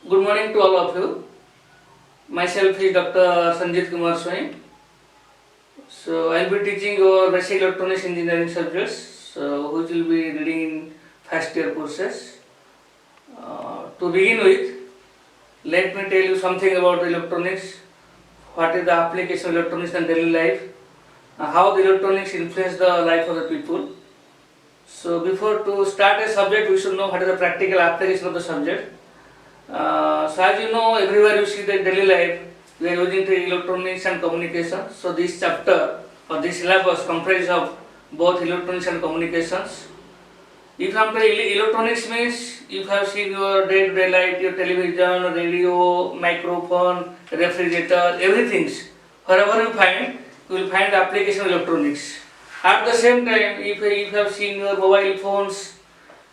Good morning to all of you. Myself is Dr. Sanjit Kumar Swami. So I'll be teaching your basic electronics engineering subjects, which will be reading in first year courses. To begin with, let me tell you something about electronics. What is the application of electronics in daily life? How the electronics influence the life of the people. So before to start a subject, we should know what is the practical application of the subject. So as you know, everywhere you see the daily life, we are using the electronics and communication. So this chapter or this syllabus comprises of both electronics and communications. If I'm telling electronics means, if you have seen your day-to-day life, your television, radio, microphone, refrigerator, everything. Wherever you will find the application of electronics. At the same time, if you have seen your mobile phones,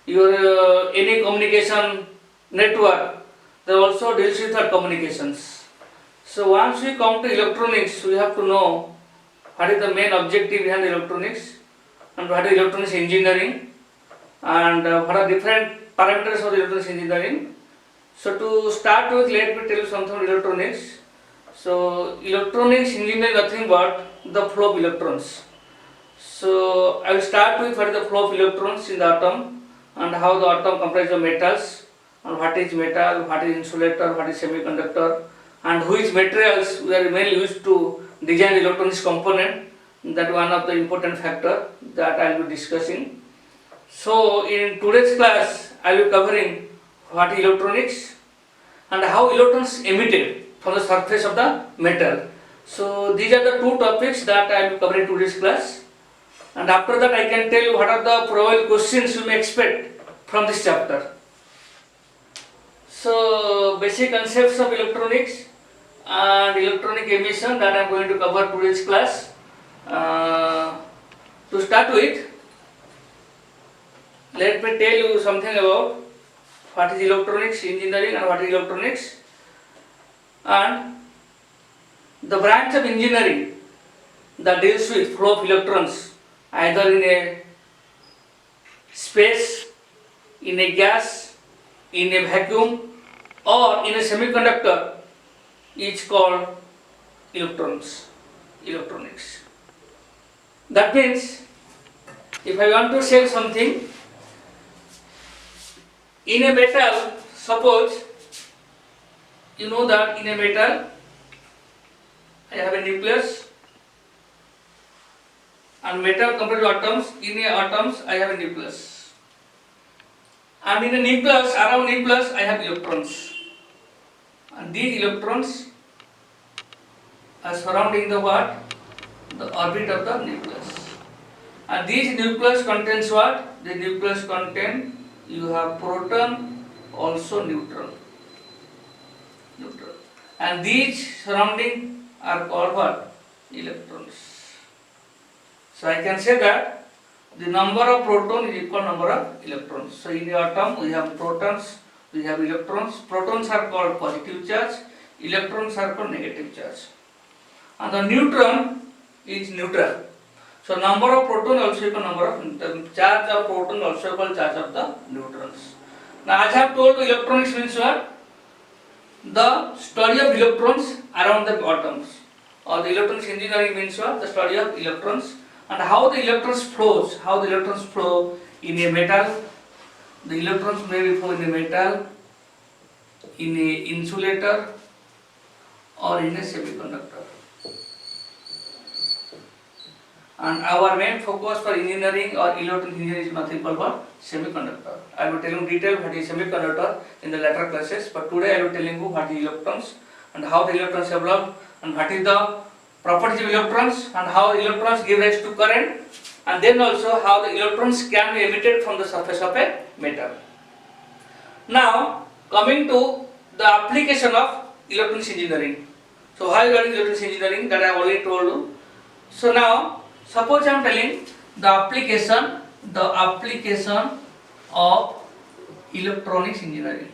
your any communication network, they also deals with our communications. So once we come to electronics, we have to know what is the main objective behind electronics and what is electronics engineering and what are different parameters of electronics engineering. So to start with, let me tell you something about electronics. So electronics engineering is nothing but the flow of electrons. So I will start with what is the flow of electrons in the atom and how the atom comprises of metals and what is metal, what is insulator, what is semiconductor and which materials we are mainly used to design electronics component. That one of the important factor that I will be discussing. So in today's class I will be covering what is electronics and how electrons emitted from the surface of the metal. So these are the two topics that I will be covering in today's class. And after that I can tell you what are the probable questions you may expect from this chapter. So basic concepts of electronics and electronic emission that I am going to cover today's class. To start with, let me tell you something about what is electronics engineering and what is electronics and the branch of engineering that deals with flow of electrons either in a space, in a gas, in a vacuum or in a semiconductor is called electronics. That means if I want to say something in a metal, suppose you know that in a metal I have a nucleus and metal comprises of atoms. In a atoms I have a nucleus and in a nucleus, around nucleus I have electrons and these electrons are surrounding the what? The orbit of the nucleus. And this nucleus contains what? The nucleus contains, you have proton, also neutron. And these surrounding are called what? Electrons. So I can say that the number of protons is equal to number of electrons. So in the atom we have protons, we have electrons. Protons are called positive charge, electrons are called negative charge. And the neutron is neutral. So number of proton also equal number of the charge of proton also equal charge of the neutrons. Now as I have told you, electronics means what? The study of electrons around the atoms. Or the electronics engineering means what? The study of electrons and how the electrons flows. How the electrons flow in a metal. The electrons may flow in a metal, in a insulator, or in a semiconductor. And our main focus for engineering or electronic engineering is nothing but semiconductor. I will tell you in detail what is semiconductor in the later classes, but today I will tell you what is electrons and how the electrons develop and what is the properties of electrons and how electrons give rise to current and then also how the electrons can be emitted from the surface of a metal. Now coming to the application of electronics engineering. So why learning electronics engineering that I have already told you. So now suppose I am telling the application of electronics engineering.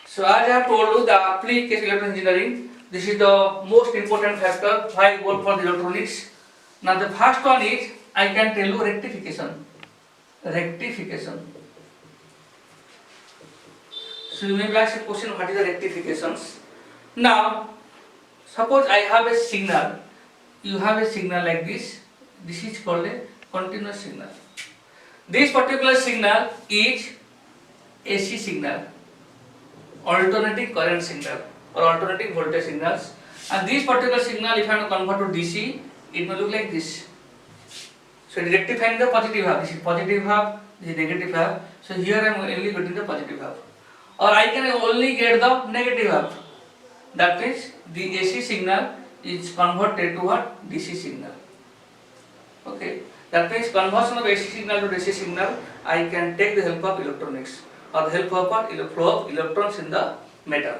So as I have told you, the application of electronics engineering, this is the most important factor why I go for the electronics. Now the first one is I can tell you rectification. rectification. So you may ask a question, what is the rectifications? Now, suppose I have a signal, you have a signal like this is called a continuous signal. This particular signal is AC signal, alternating current signal or alternating voltage signals, and this particular signal if I am to convert to DC, it may look like this. So it is rectifying the positive half, this is positive half, this is negative half, so here I am only getting the positive half, or I can only get the negative half. That means the AC signal is converted to what? DC signal. Okay, that means conversion of AC signal to DC signal, I can take the help of electronics or the help of what? Flow of electrons in the metal.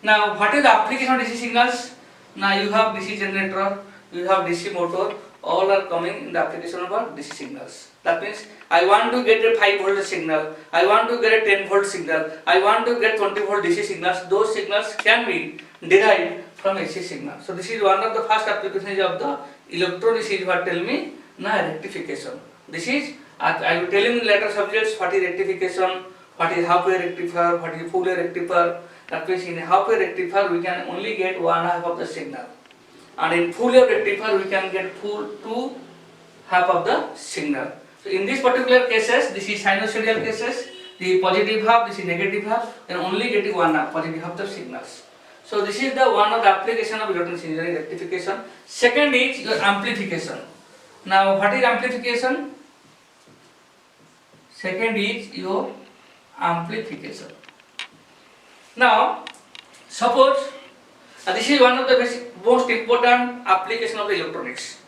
Now, what is the application of DC signals? Now you have DC generator, you have DC motor, all are coming in the application of what? DC signals. That means I want to get a 5 volt signal, I want to get a 10 volt signal, I want to get 20 volt DC signals. Those signals can be derived from AC signal. So this is one of the first applications of the electron. This is what tell me now rectification. This is I will tell you in later subjects what is rectification, what is half-wave rectifier, what is full-wave rectifier. That means in a half-wave rectifier we can only get one half of the signal, and in full-wave rectifier we can get two half of the signal. So in these particular cases, this is sinusoidal cases, the positive half, this is negative half, then only getting one half, positive half of the signals. So this is the one of the application of electronics engineering, rectification. Second is your amplification. Now what is amplification? Second is your amplification. Now suppose this is one of the most important application of the electronics.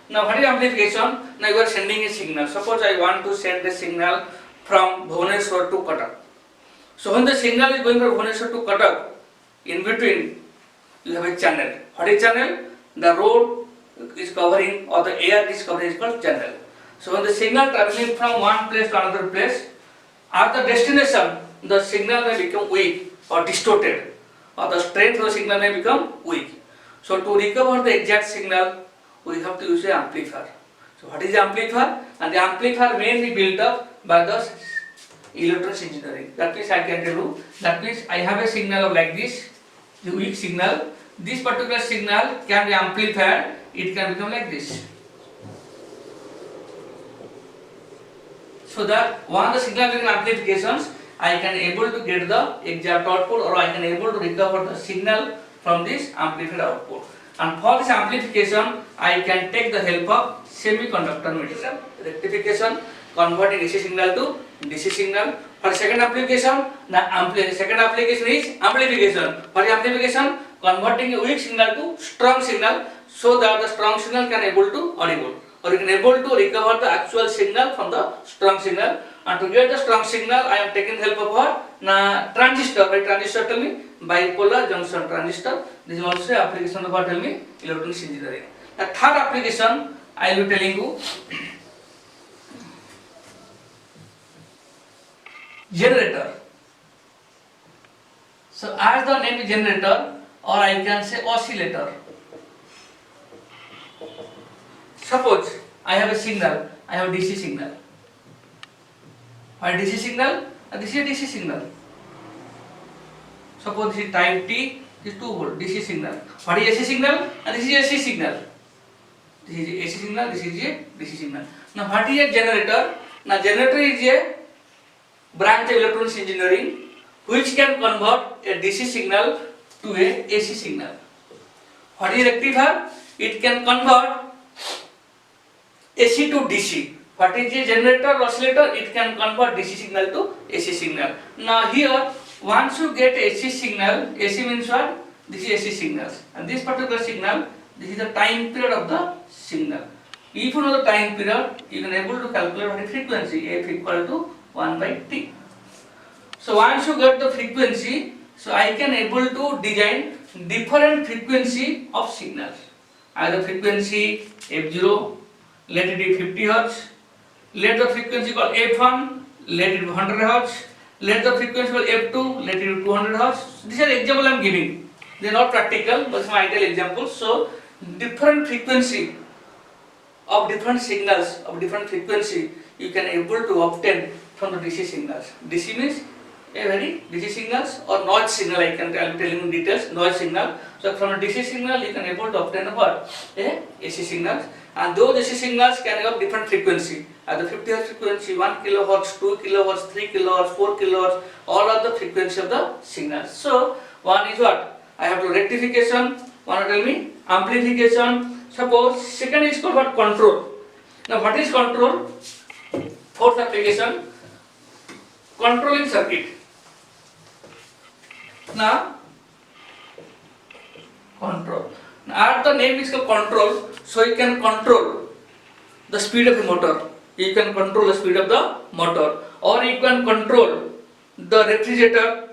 Now what is amplification? Now you are sending a signal. Suppose I want to send a signal from Bhubaneswar to Cuttack. So when the signal is going from Bhubaneswar to Cuttack, in between you have a channel. What is channel? The road is covering or the air is covering is called channel. So when the signal traveling from one place to another place, at the destination the signal may become weak or distorted, or the strength of the signal may become weak. So to recover the exact signal, we have to use an amplifier. So what is the amplifier? And the amplifier mainly built up by the electronics engineering. That means I can tell you, that means I have a signal of like this, the weak signal. This particular signal can be amplified, it can become like this. So that one of the signal being amplifications, I can able to get the exact output, or I can able to recover the signal from this amplified output. And for this amplification, I can take the help of semiconductor material. Rectification, converting AC signal to DC signal. For second application, second application is amplification. For amplification, converting a weak signal to strong signal, so that the strong signal can able to audible, or you can able to recover the actual signal from the strong signal. And to get the strong signal, I am taking help of what? Transistor. By transistor, tell me bipolar junction transistor. This is also application of what? Tell me electronics engineering. The third application I will be telling you, generator. So as the name is generator, or I can say oscillator. Suppose I have a signal, I have a DC signal. What is DC signal? This is a DC signal. Suppose this is time t, this is 2 volt, DC signal. What is AC signal? And this is AC signal. This is AC signal, this is a DC signal. Now what is a generator? Now generator is a branch of electronics engineering which can convert a DC signal to a AC signal. What is rectifier? It can convert AC to DC. What is a generator or oscillator? It can convert DC signal to AC signal. Now here, once you get AC signal, AC means what? This is AC signals, and this particular signal, this is the time period of the signal. If you know the time period, you can able to calculate what is frequency. F equal to 1 by t. So once you get the frequency, so I can able to design different frequency of signals. Either frequency F0, let it be 50 Hz. Let the frequency called F1, let it be 100 Hz. Let the frequency called F2, let it be 200 Hz. These are examples I am giving. They are not practical, but some ideal examples. So different frequency of different signals of different frequency you can able to obtain from the DC signals. DC means a very DC signals or noise signal. I will be telling you details. Noise signal. So from a DC signal you can able to obtain what? A AC signals, and those AC signals can have different frequency. At the 50 Hz frequency, 1 kHz, 2 kHz, 3 kHz, 4 kHz, all are the frequency of the signals. So one is what? I have to rectification. One will tell me amplification. Suppose second is called what? Control. Now what is control? Fourth application, controlling circuit. Now control. Now the name is called control, so you can control the speed of the motor. You can control the speed of the motor, or you can control the refrigerator.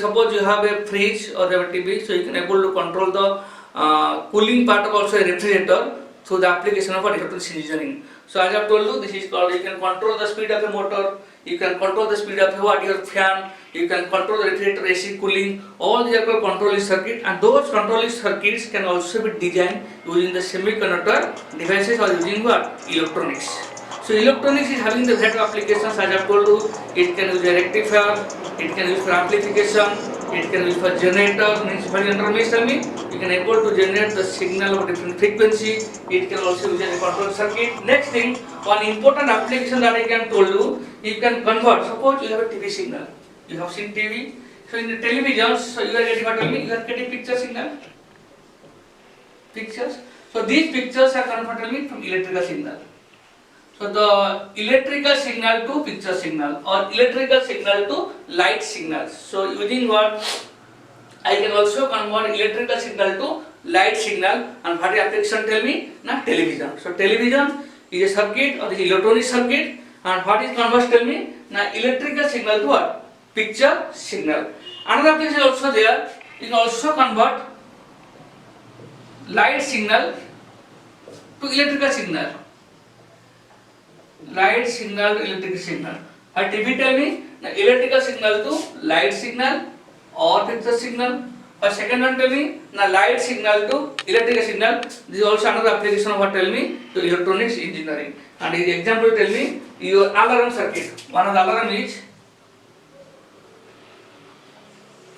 Suppose you have a fridge or you have a TV, so you can able to control the cooling part of also a refrigerator through the application of electronics engineering. So as I have told you, this is called, you can control the speed of a motor, you can control the speed of your fan, you can control the refrigerator AC cooling. All these are called controlling circuit, and those controlling circuits can also be designed using the semiconductor devices or using what? Electronics. So electronics is having the set of applications. As I have told you, it can use a rectifier, it can use for amplification, it can use for generator. Means for generator means tell me, you can able to generate the signal of different frequency. It can also use a control circuit. Next thing, one important application that I can told you can convert. Suppose you have a TV signal. You have seen TV. So in the television, so you are getting what? Tell me, you are getting picture signal. Pictures. So these pictures are converted from electrical signal. So the electrical signal to picture signal, or electrical signal to light signal. So using what? I can also convert electrical signal to light signal, and what application tell me? Now television. So television is a circuit or the electronic circuit, and what is converted tell me? Now electrical signal to what? Picture signal. Another application is also there. You can also convert light signal to electrical signal. Light signal to electrical signal. A TV tell me the electrical signal to light signal or picture signal. A second one tell me the light signal to electrical signal. This is also another application of what tell me to electronics engineering. And the example tell me your alarm circuit. One of the alarm is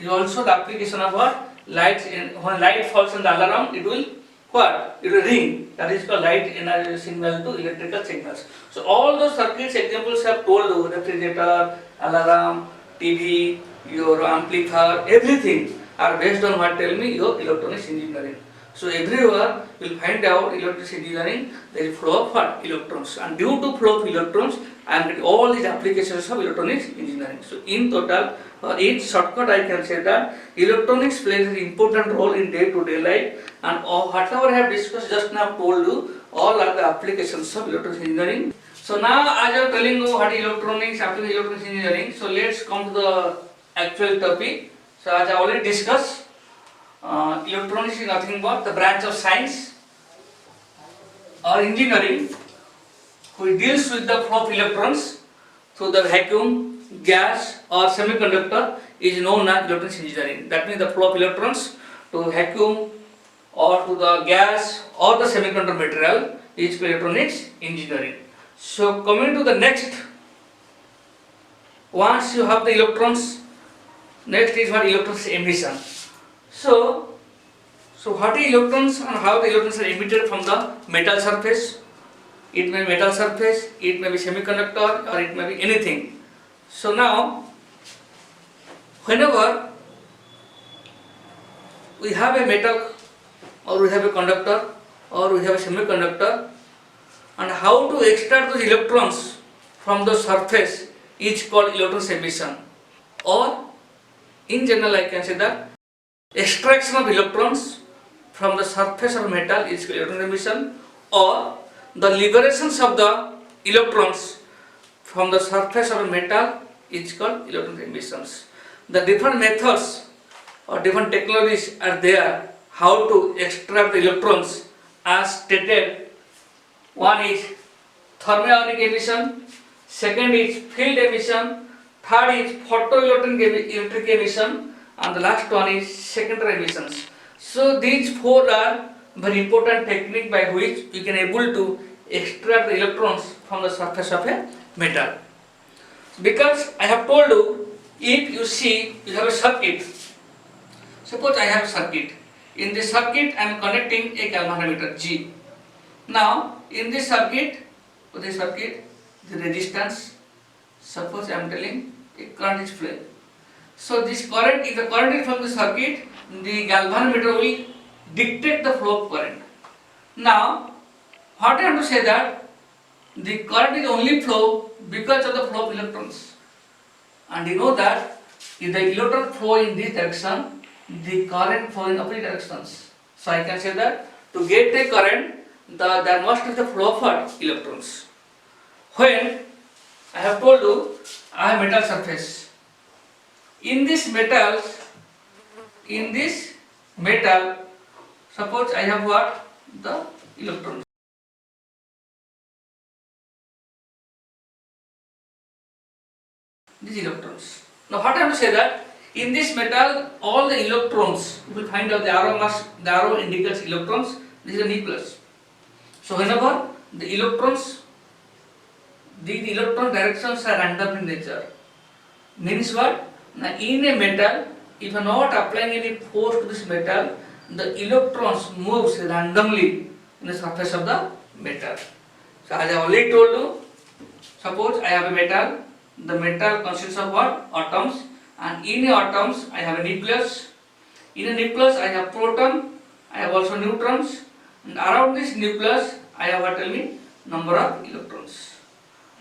also the application of what? Light. When light falls on the alarm, it will what? It will ring. That is called light energy signal to electrical signals. So all those circuits examples have told you: refrigerator, alarm, TV, your amplifier, everything are based on what tell me your electronics engineering. So everywhere you will find out electronics engineering, there is flow of what? Electrons, and due to flow of electrons, I am getting all these applications of electronics engineering. So in total, in shortcut I can say that electronics plays an important role in day-to-day life, and whatever I have discussed just now told you, all are the applications of electronics engineering. So now as I am telling you what is electronics, application of electronics engineering, so let's come to the actual topic. So as I already discussed, electronics is nothing but the branch of science or engineering which deals with the flow of electrons through the vacuum, gas or semiconductor is known as electronics engineering. That means the flow of electrons to vacuum or to the gas or the semiconductor material is electronics engineering. So coming to the next, once you have the electrons, next is what? Electrons emission. So what is electrons and how the electrons are emitted from the metal surface? It may be metal surface, it may be semiconductor, or it may be anything. So now, whenever we have a metal, or we have a conductor, or we have a semiconductor, and how to extract those electrons from the surface is called electrons emission. Or in general I can say that extraction of electrons from the surface of metal is called electron emission, or the liberations of the electrons from the surface of metal is called electron emissions. The different methods or different technologies are there how to extract the electrons as stated. One is thermoionic emission, second is field emission, third is photoelectric emission, and the last one is secondary emissions. So these four are very important technique by which we can able to extract the electrons from the surface of a metal. Because I have told you, if you see you have a circuit, suppose I have a circuit. In this circuit I am connecting a galvanometer G. Now in this circuit, the resistance, suppose I am telling a current is flowing. So this current, if the current is from the circuit, the galvanometer will dictate the flow of current. Now what I want to say that the current is only flow because of the flow of electrons. And you know that if the electron flow in this direction, the current flow in opposite directions. So I can say that to get a current, there must be the flow of electrons. When I have told you I have metal surface. In this metal, suppose I have what? The electrons. These electrons. Now what I have to say that in this metal, all the electrons, you will find out the arrow indicates electrons. This is a nucleus. So whenever the electrons, the electron directions are random in nature. Means what? Now in a metal, if you are not applying any force to this metal, the electrons moves randomly in the surface of the metal. So as I already told you, suppose I have a metal. The metal consists of what? Atoms. And in the atoms I have a nucleus. In a nucleus I have proton, I have also neutrons, and around this nucleus I have what? Tell me, number of electrons.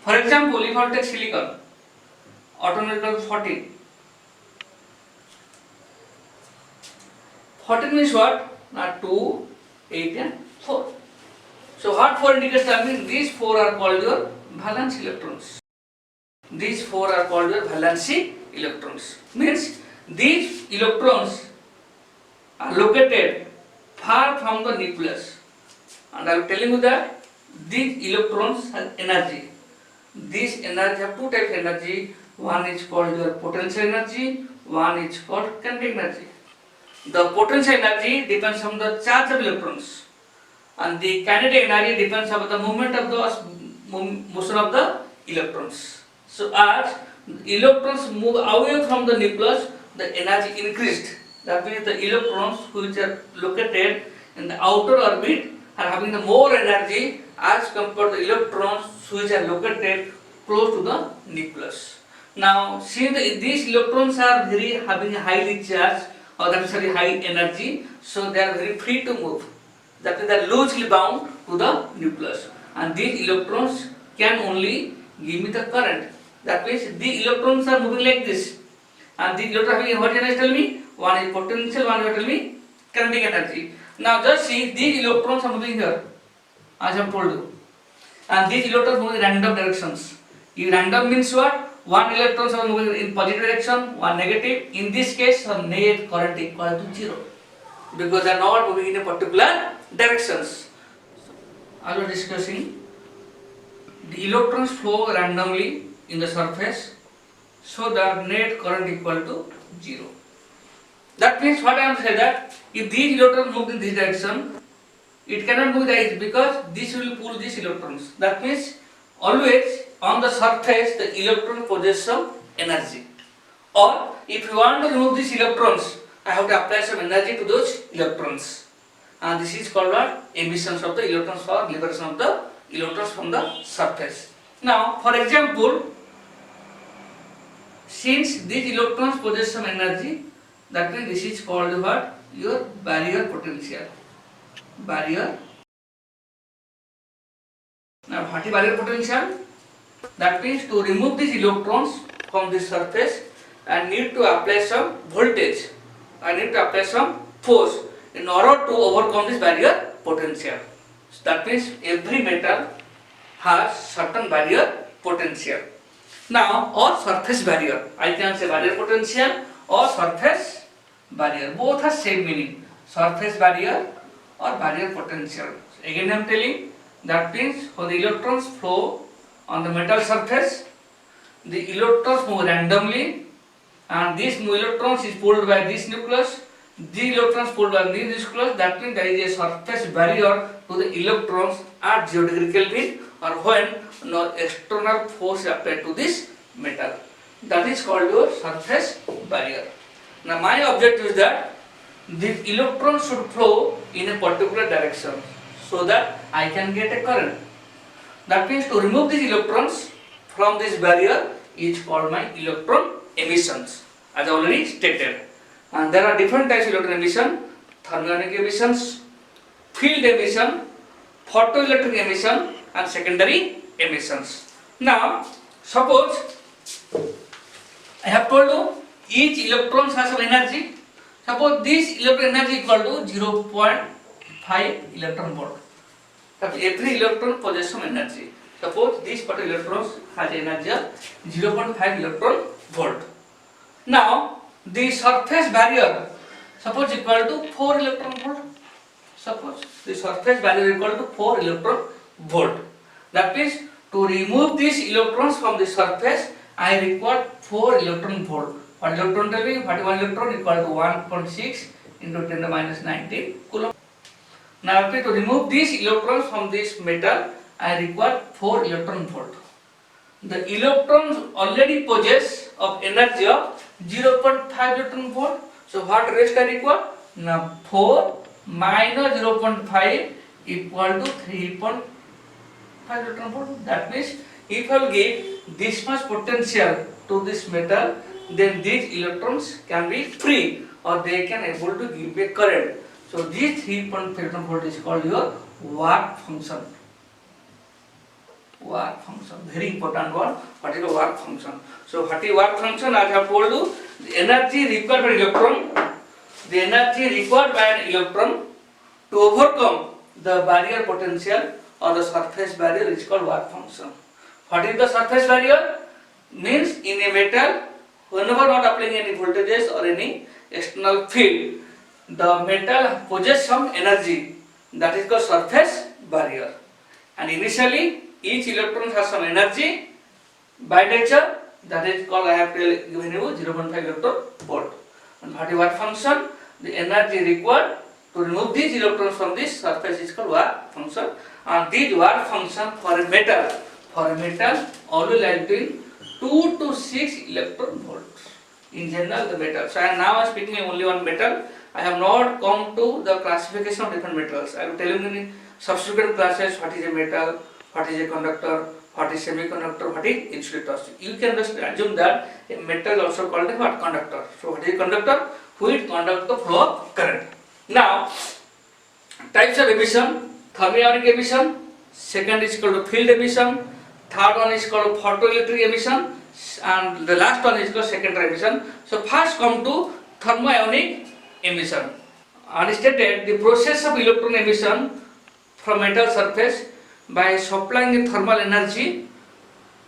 For example, if I take silicon, atom number 14. 14 means what? Not 2, 8 and 4. So what 4 indicates that means these 4 are called your valence electrons. These 4 are called your valency electrons. Means these electrons are located far from the nucleus. And I am telling you that these electrons have energy. These energy have two types of energy. One is called your potential energy, one is called kinetic energy. The potential energy depends on the charge of electrons, and the kinetic energy depends on the movement of the motion of the electrons. So as electrons move away from the nucleus, the energy increased. That means the electrons which are located in the outer orbit are having the more energy as compared to the electrons which are located close to the nucleus. Now, since these electrons are having highly charged, or that is very high energy, so they are very free to move. That means they are loosely bound to the nucleus, and these electrons can only give me the current. That means the electrons are moving like this, and the electrons having what energy? Tell me. One is potential, one is tell me kinetic energy. Now just see, these electrons are moving here, as I have told you, and these electrons move in random directions. In random means what? One electrons are moving in positive direction, one negative. In this case, the net current equal to 0 because they are not moving in a particular directions. As we are discussing, the electrons flow randomly in the surface, so the net current equal to 0. That means what I am saying that if these electrons move in this direction, it cannot move like this because this will pull these electrons. That means always on the surface the electron possesses some energy. Or if you want to remove these electrons, I have to apply some energy to those electrons. And this is called what? Emissions of the electrons or liberation of the electrons from the surface. Now, for example, since these electrons possess some energy, that means this is called what? Your barrier potential. Barrier. Now, what is barrier potential? That means to remove these electrons from this surface, I need to apply some voltage. I need to apply some force in order to overcome this barrier potential. So that means every metal has certain barrier potential. Now, or surface barrier, I can say barrier potential or surface barrier. Both have same meaning. Surface barrier or barrier potential. So again I am telling, that means when the electrons flow on the metal surface, the electrons move randomly, and these electrons is pulled by this nucleus, The electrons pulled on the nucleus, that means there is a surface barrier to the electrons at 0 degree Kelvin, or when no external force is applied to this metal. That is called your surface barrier. Now my objective is that the electrons should flow in a particular direction so that I can get a current. That means to remove these electrons from this barrier is called my electron emissions, as I already stated. And there are different types of electron emission: thermionic emissions, field emission, photoelectric emission, and secondary emissions. Now, suppose I have told you each electron has some energy. Suppose this electron energy equal to 0.5 electron volt. Every electron possesses some energy. Suppose this particular electron has energy of 0.5 electron volt. Now, the surface barrier suppose equal to 4 electron volt. Suppose the surface barrier equal to 4 electron volt. That means to remove these electrons from the surface, I require 4 electron volt. One electron will be 41 electron equal to 1.6 into 10 to the minus 19 coulomb. Now, to remove these electrons from this metal, I require 4 electron volt. The electrons already possess of energy of 0.5 electron volt. So what rest I require? Now 4 minus 0.5 equal to 3.5 electron volt. That means if I will give this much potential to this metal, then these electrons can be free or they can able to give a current. So this 3.5 electron volt is called your work function. Work function, very important one. What is the work function? So what is work function? As I have told you, the energy required by an electron, the energy required by an electron to overcome the barrier potential or the surface barrier is called work function. What is the surface barrier? Means in a metal, whenever not applying any voltages or any external field, the metal possesses some energy, that is called surface barrier. And initially, each electron has some energy by nature, that is called, I have given you 0.5 electron volt. And what is work function? The energy required to remove these electrons from this surface is called work function. And this work function for a metal always lies between 2 to 6 electron volts. In general, the metal. So now I am speaking only on metal. I have not come to the classification of different metals. I will tell you in subsequent classes what is a metal, what is a conductor, what is semiconductor, what is insulators. You can just assume that a metal is also called a what? Conductor. So what is a conductor? Which conduct the flow of current. Now, types of emission: thermionic emission, second is called field emission, third one is called photoelectric emission, and the last one is called secondary emission. So first come to thermionic emission. As stated, the process of electron emission from metal surface by supplying the thermal energy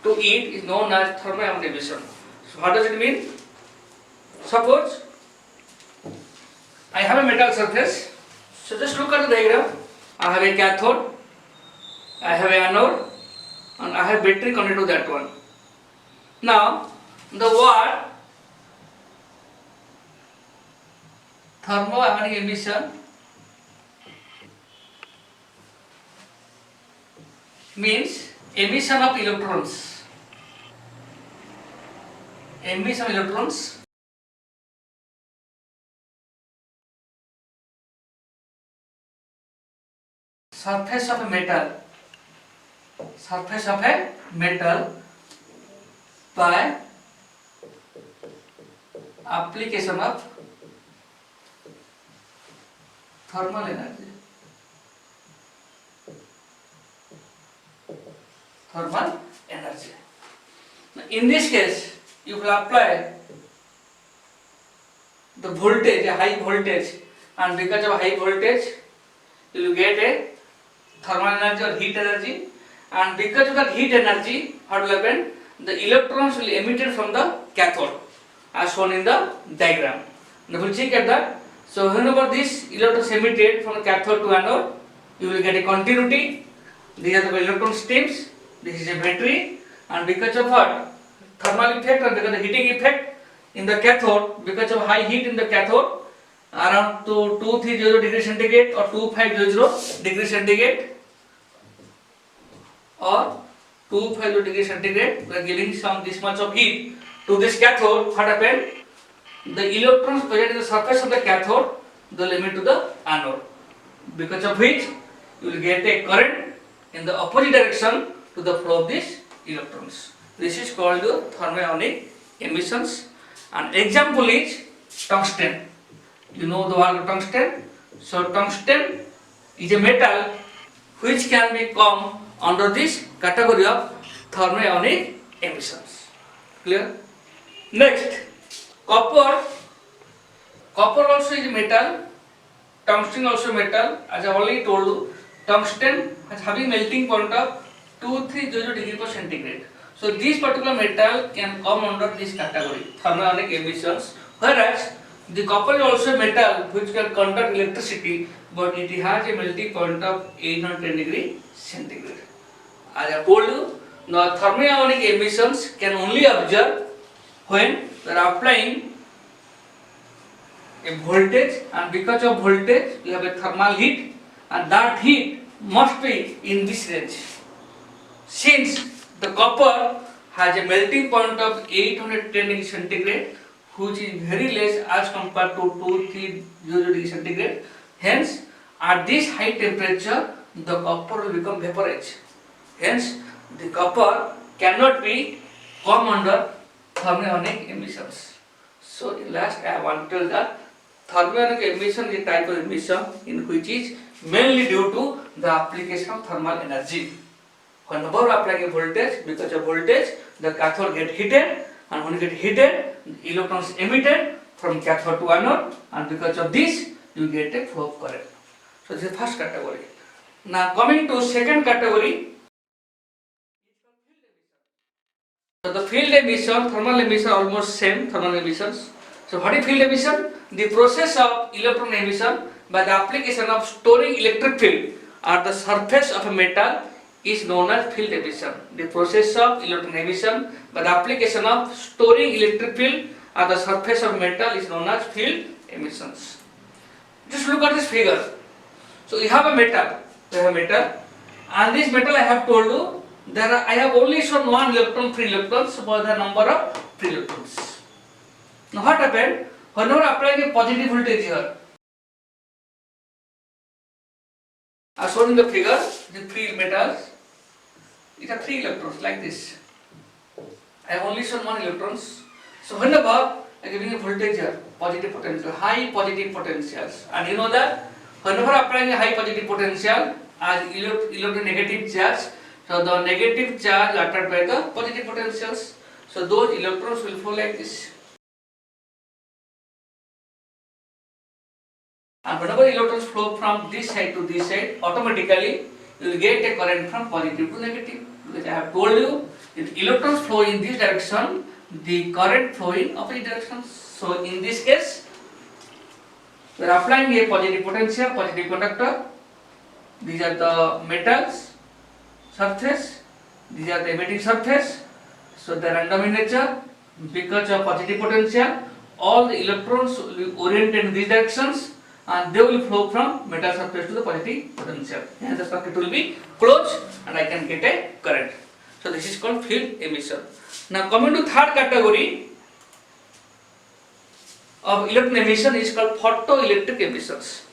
to it is known as thermionic emission. So what does it mean? Suppose I have a metal surface. So just look at the diagram. I have a cathode, I have an anode, and I have battery connected to that one. Now the word thermionic emission means emission of electrons. Emission of electrons surface of a metal by application of thermal energy. Now, in this case, you will apply the voltage, a high voltage, and because of high voltage, you will get a thermal energy or heat energy, and because of that heat energy, what will happen? The electrons will emitted from the cathode, as shown in the diagram. Now we will check at that. So whenever this electrons emitted from the cathode to anode, you will get a continuity. These are the electron streams. This is a battery, and because of what? Thermal effect, or because of the heating effect in the cathode, because of high heat in the cathode, around to 230 degree centigrade or 2500 degree centigrade or 250 degree centigrade. We are giving some this much of heat to this cathode. What happened? The electrons present in the surface of the cathode, they will emit to the anode, because of which you will get a current in the opposite direction to the flow of these electrons. This is called the thermionic emissions. An example is tungsten. You know the word tungsten. So tungsten is a metal which can be come under this category of thermionic emissions. Clear? Next, copper. Copper also is a metal. Tungsten also metal. As I already told you, tungsten has having melting point of 230 degree per centigrade. So this particular metal can come under this category, thermionic emissions. Whereas the copper is also a metal which can conduct electricity, but it has a melting point of 810 degree centigrade. As I told you, now thermionic emissions can only observe when we are applying a voltage, and because of voltage you have a thermal heat, and that heat must be in this range. Since the copper has a melting point of 810 degree centigrade, which is very less as compared to 230 degree centigrade, hence at this high temperature the copper will become vaporized. Hence the copper cannot be come under thermionic emissions. So in last I want to tell that thermionic emission is a type of emission in which is mainly due to the application of thermal energy. Whenever we apply a voltage, because of voltage, the cathode get heated, and when it get heated, electrons emitted from cathode to anode, and because of this, you get a flow of current. So this is the first category. Now coming to second category. So the field emission, thermal emission almost same, thermal emissions. So what is field emission? The process of electron emission by the application of storing electric field at the surface of a metal is known as field emission. The process of electron emission by the application of storing electric field at the surface of metal is known as field emissions. Just look at this figure. So you have a metal, and this metal I have told you, I have only shown one electron, free electrons, for the number of free electrons. Now what happened? Whenever applying a positive voltage here, as shown in the figure, the free metals, it has 3 electrons like this. I have only shown 1 electrons. So whenever I am giving a voltage here, positive potential, high positive potentials, and you know that whenever applying a high positive potential as electronegative charge, so the negative charge attracted by the positive potentials, so those electrons will flow like this. And whenever electrons flow from this side to this side, automatically you will get a current from positive to negative. Because I have told you, if electrons flow in this direction, the current flow in opposite directions. So in this case, we are applying a positive potential, positive conductor. These are the metals surface, these are the emitting surface. So they are random in nature. Because of positive potential, all the electrons will be oriented in these directions, and they will flow from metal surface to the positive potential. Hence the circuit will be closed and I can get a current. So this is called field emission. Now coming to third category of electron emission is called photoelectric emissions.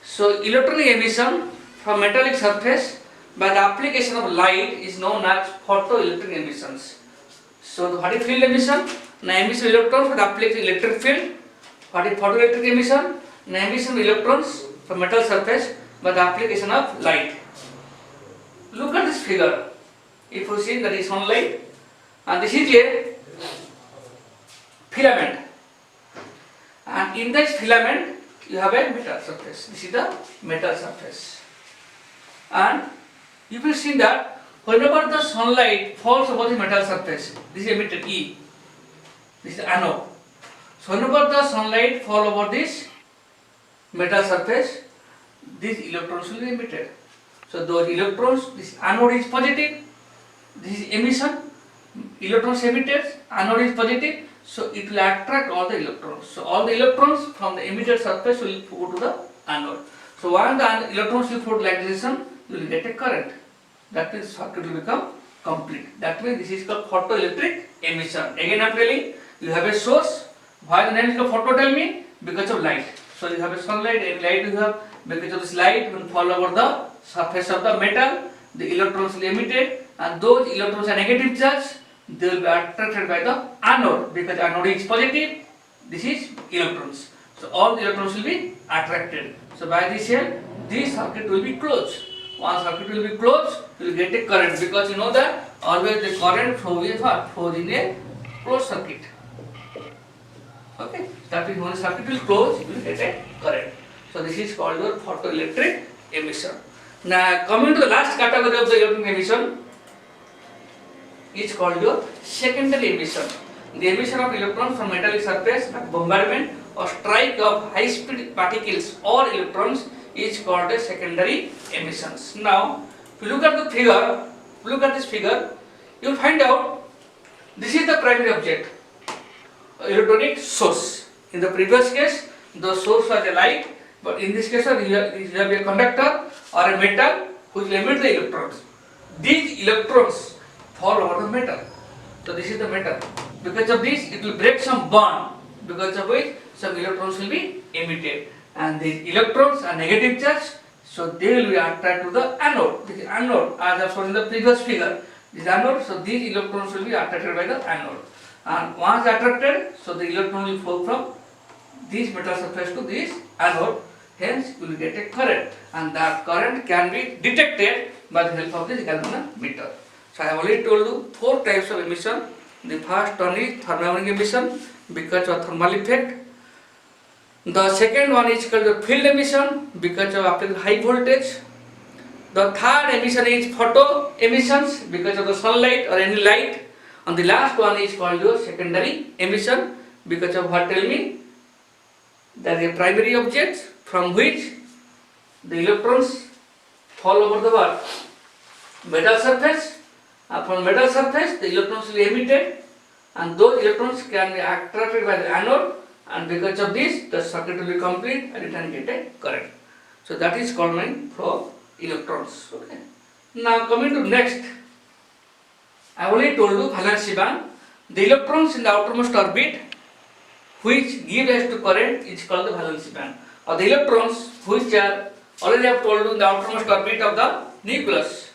So electron emission from metallic surface by the application of light is known as photoelectric emissions. So what is field emission? Now emission of electrons by the application of electric field. What is photoelectric emission? Now emission of electrons from metal surface by the application of light. Look at this figure. If you see that is sunlight, and this is a filament, and in this filament you have a metal surface. This is the metal surface, and you will see that whenever the sunlight falls over the metal surface, this is emitted E. This is the anode. So whenever the sunlight fall over this metal surface, these electrons will be emitted. So those electrons, this anode is positive, this is emission, electrons emitted, anode is positive. so it will attract all the electrons. So all the electrons from the emitted surface will go to the anode. So once the electrons will flow to like this, you will get a current. That means circuit will become complete. That means this is called photoelectric emission. Again I am telling, you have a source. Why the name is called photo, tell me? Because of light. So you have a sunlight and light you have, because of this light will fall over the surface of the metal, the electrons will be emitted, and those electrons are negative charge, they will be attracted by the anode, because anode is positive, this is electrons. So all the electrons will be attracted. So by this here, this circuit will be closed. Once circuit will be closed, you will get a current, because you know that always the current flows in a closed circuit. Okay, that means when the circuit will close, you will get a current. So this is called your photoelectric emission. Now coming to the last category of the electric emission is called your secondary emission. The emission of electrons from metallic surface by bombardment or strike of high speed particles or electrons is called a secondary emissions. Now if you look at the figure, look at this figure, you will find out this is the primary object, electronic source. In the previous case, the source was a light, but in this case, you have a conductor or a metal which will emit the electrons. These electrons fall over the metal. So this is the metal. Because of this, it will break some bond, because of which some electrons will be emitted. And these electrons are negative charge, so they will be attracted to the anode. This is anode, as I have shown in the previous figure. This is anode, so these electrons will be attracted by the anode. And once attracted, so the electron will flow from this metal surface to this anode, hence you will get a current, and that current can be detected by the help of this galvanometer. So I have already told you 4 types of emission. The first one is thermodynamic emission, because of thermal effect. The second one is called the field emission, because of applying high voltage. The third emission is photo emissions, because of the sunlight or any light. And the last one is called your secondary emission, because of what, tell me? There is a primary object from which the electrons fall over the what? Metal surface, and from metal surface the electrons will be emitted, and those electrons can be attracted by the anode, and because of this the circuit will be complete and it can get a current. So that is called my flow electrons. Okay. Now coming to next, I already told you valency band. The electrons in the outermost orbit which give rise to current is called the valency band. Or the electrons which are already I have told you in the outermost orbit of the nucleus,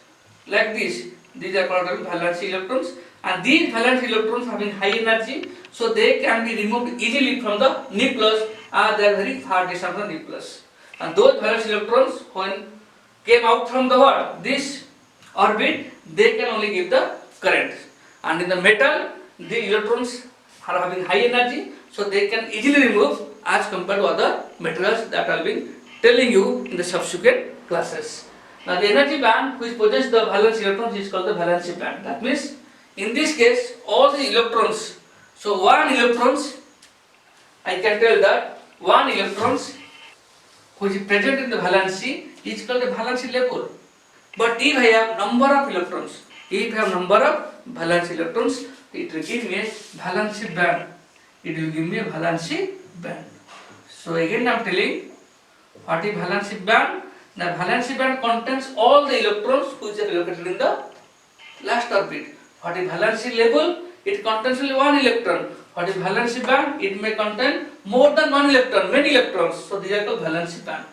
like this, these are called valency electrons, and these valency electrons having high energy, so they can be removed easily from the nucleus, as they are very far distance from the nucleus. And those valency electrons, when came out from the what? This orbit, they can only give the current. And in the metal, the electrons are having high energy, so they can easily remove as compared to other materials that I will be telling you in the subsequent classes. Now the energy band which possesses the valence electrons is called the valency band. That means in this case all the electrons, so one electrons, I can tell that one electrons which is present in the valency is called the valency level. But if I have number of electrons, if I have number of valence electrons, it will give me a valency band. It will give me a valency band. So again I am telling, what is valency band? The valency band contains all the electrons which are located in the last orbit. What is valency level? It contains only one electron. What is valency band? It may contain more than one electron, many electrons. So these are called valency band.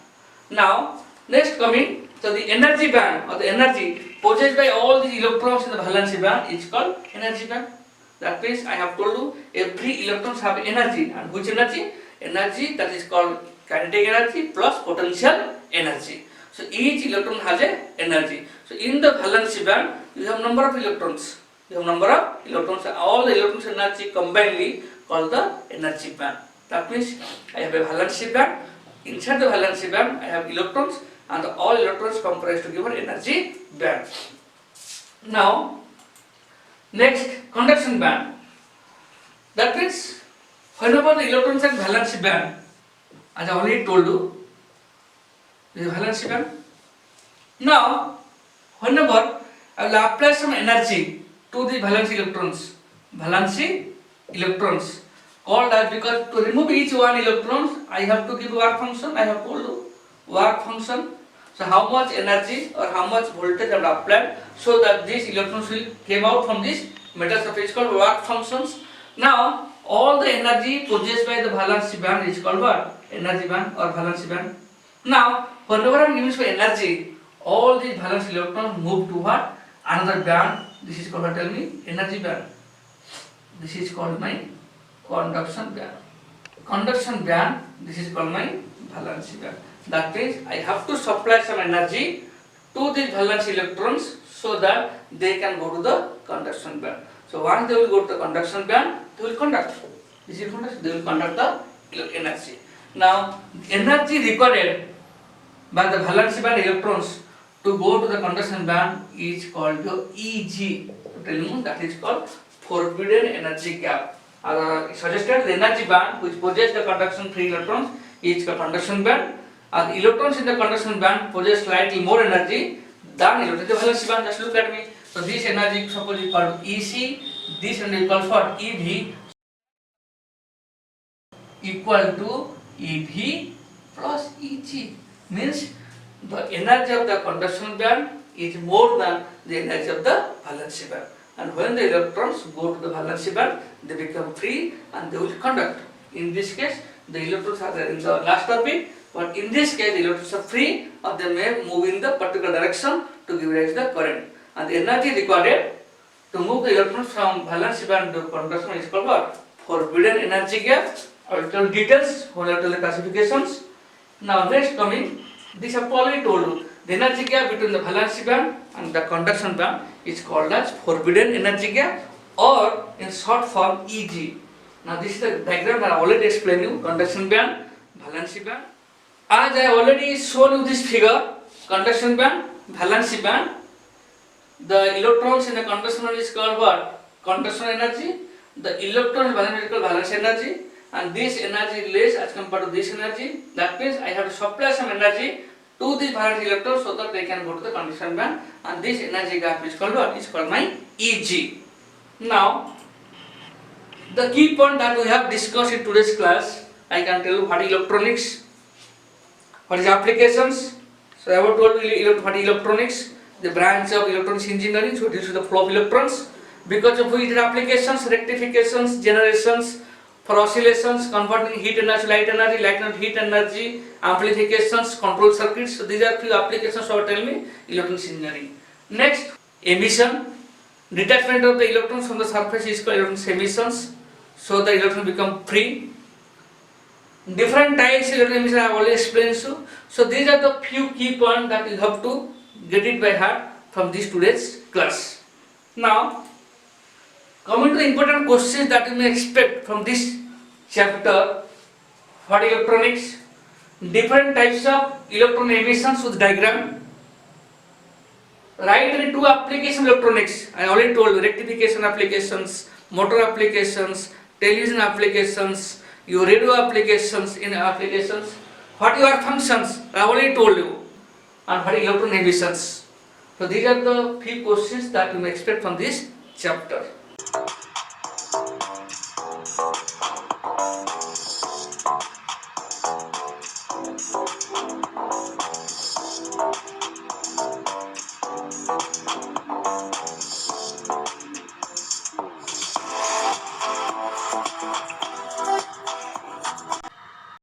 Now next coming, so the energy band or the energy possessed by all the electrons in the valency band is called energy band. That means I have told you every electrons have energy, and which energy? Energy that is called kinetic energy plus potential energy. So each electron has a energy. So in the valency band you have number of electrons. You have number of electrons. All the electrons energy combinedly called the energy band. That means I have a valency band. Inside the valency band I have electrons, and all electrons comprise to give an energy band. Now next, conduction band. That means whenever the electrons are in valency band, as I already told you, this is valency band. Now whenever I will apply some energy to the valency electrons, called as, because to remove each one electrons I have to give work function. I have told you work function. So how much energy or how much voltage I have applied so that these electrons will came out from this metal surface is called work functions. Now all the energy possessed by the valence band is called what? Energy band or valence band. Now whenever I am giving for energy, all these valence electrons move to what? Another band. This is called, tell me, energy band. This is called my conduction band. Conduction band, this is called my valence band. That means I have to supply some energy to these valence electrons so that they can go to the conduction band. So once they will go to the conduction band, they will conduct. This is conduct. They will conduct the energy. Now energy required by the valence band electrons to go to the conduction band is called the Eg. Tell me, that is called forbidden energy gap. Suggested the energy band which possess the conduction free electrons is called conduction band. The electrons in the conduction band possess slightly more energy than electrons in the valence band. Just look at me. So this energy suppose is called Ec. This energy is called for Ev equal to Ev plus Eg. Means the energy of the conduction band is more than the energy of the valence band. And when the electrons go to the valence band, they become free and they will conduct. In this case, the electrons are there in the last orbit, but in this case, the electrons are free or they may move in the particular direction to give rise to the current. And the energy required to move the electrons from valence band to conduction is called what? Forbidden energy gap. I will tell details when I tell the classifications. Now next coming, this I have already told you. The energy gap between the valence band and the conduction band is called as forbidden energy gap, or in short form Eg. Now this is the diagram that I already explained you, conduction band, valence band. As I already shown you this figure, conduction band, valence band, the electrons in the conduction band is called what? Conduction energy. The electron in valence band is called valence energy, and this energy is less as compared to this energy. That means I have to supply some energy to these valence electrons so that they can go to the conduction band, and this energy gap is called what? Is called my Eg. Now the key point that we have discussed in today's class, I can tell you what is electronics, what is applications. So I have told you what is electronics, the branch of electronics engineering, so deals with the flow of electrons, because of which applications, rectifications, generations, for oscillations, converting heat energy, light energy, heat energy, amplifications, control circuits. So these are few applications of, tell me, electronics engineering. Next, emission. Detachment of the electrons from the surface is called electronics emissions. So the electrons become free. Different types of electron emission I have already explained you. So these are the few key points that you have to get it by heart from this today's class. Now, coming to the important questions that you may expect from this chapter, what electronics, different types of electron emissions with diagram. Write any two application electronics. I already told you, rectification applications, motor applications, television applications, your radio applications, in applications. What are your functions? I already told you. And what are electron emissions. So these are the few questions that you may expect from this chapter.